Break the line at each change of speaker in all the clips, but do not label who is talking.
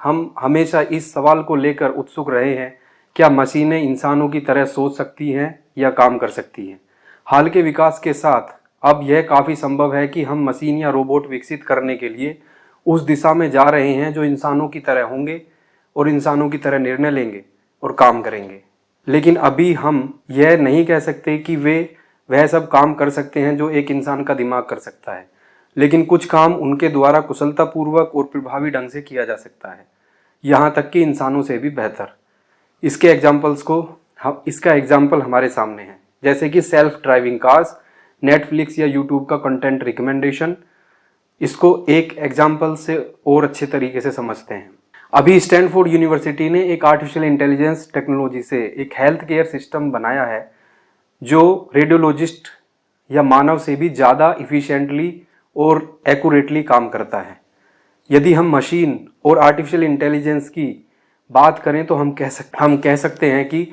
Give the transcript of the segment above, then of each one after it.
हम हमेशा इस सवाल को लेकर उत्सुक रहे हैं, क्या मशीनें इंसानों की तरह सोच सकती हैं या काम कर सकती हैं। हाल के विकास के साथ अब यह काफ़ी संभव है कि हम मशीन या रोबोट विकसित करने के लिए उस दिशा में जा रहे हैं जो इंसानों की तरह होंगे और इंसानों की तरह निर्णय लेंगे और काम करेंगे। लेकिन अभी हम यह नहीं कह सकते कि वह सब काम कर सकते हैं जो एक इंसान का दिमाग कर सकता है, लेकिन कुछ काम उनके द्वारा कुशलतापूर्वक और प्रभावी ढंग से किया जा सकता है, यहाँ तक कि इंसानों से भी बेहतर। इसका एग्जाम्पल हमारे सामने है, जैसे कि सेल्फ ड्राइविंग कार्स, नेटफ्लिक्स या यूट्यूब का कंटेंट रिकमेंडेशन। इसको एक एग्जाम्पल से और अच्छे तरीके से समझते हैं। अभी स्टैनफोर्ड यूनिवर्सिटी ने एक आर्टिफिशियल इंटेलिजेंस टेक्नोलॉजी से एक हेल्थ केयर सिस्टम बनाया है जो रेडियोलॉजिस्ट या मानव से भी ज़्यादा इफ़िशिएंटली और एक्यूरेटली काम करता है। यदि हम मशीन और आर्टिफिशियल इंटेलिजेंस की बात करें तो हम कह सकते हैं कि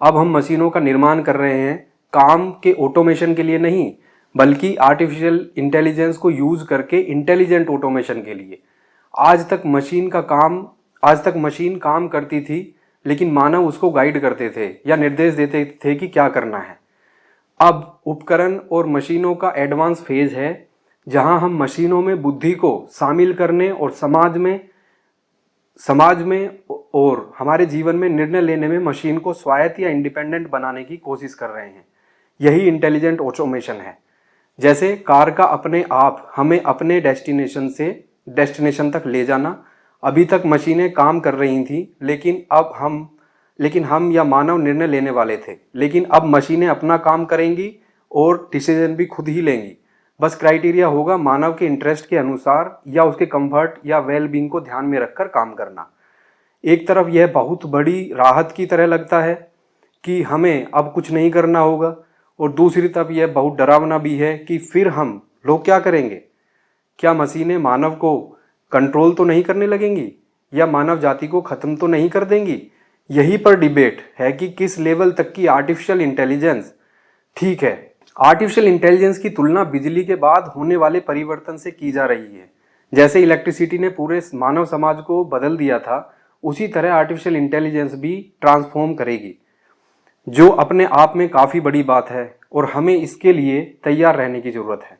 अब हम मशीनों का निर्माण कर रहे हैं, काम के ऑटोमेशन के लिए नहीं, बल्कि आर्टिफिशियल इंटेलिजेंस को यूज़ करके इंटेलिजेंट ऑटोमेशन के लिए। आज तक मशीन काम करती थी, लेकिन मानव उसको गाइड करते थे या निर्देश देते थे कि क्या करना है। अब उपकरण और मशीनों का एडवांस फेज है, जहां हम मशीनों में बुद्धि को शामिल करने और समाज में और हमारे जीवन में निर्णय लेने में मशीन को स्वायत्त या इंडिपेंडेंट बनाने की कोशिश कर रहे हैं। यही इंटेलिजेंट ऑटोमेशन है। जैसे कार का अपने आप हमें अपने डेस्टिनेशन से डेस्टिनेशन तक ले जाना। अभी तक मशीनें काम कर रही थी, लेकिन हम या मानव निर्णय लेने वाले थे। लेकिन अब मशीनें अपना काम करेंगी और डिसीजन भी खुद ही लेंगी। बस क्राइटेरिया होगा मानव के इंटरेस्ट के अनुसार या उसके कंफर्ट या वेल बीइंग को ध्यान में रखकर काम करना। एक तरफ यह बहुत बड़ी राहत की तरह लगता है कि हमें अब कुछ नहीं करना होगा, और दूसरी तरफ यह बहुत डरावना भी है कि फिर हम लोग क्या करेंगे। क्या मशीनें मानव को कंट्रोल तो नहीं करने लगेंगी या मानव जाति को खत्म तो नहीं कर देंगी। यहीं पर डिबेट है कि किस लेवल तक की आर्टिफिशियल इंटेलिजेंस ठीक है। आर्टिफिशियल इंटेलिजेंस की तुलना बिजली के बाद होने वाले परिवर्तन से की जा रही है। जैसे इलेक्ट्रिसिटी ने पूरे मानव समाज को बदल दिया था, उसी तरह आर्टिफिशियल इंटेलिजेंस भी ट्रांसफॉर्म करेगी, जो अपने आप में काफ़ी बड़ी बात है और हमें इसके लिए तैयार रहने की ज़रूरत है।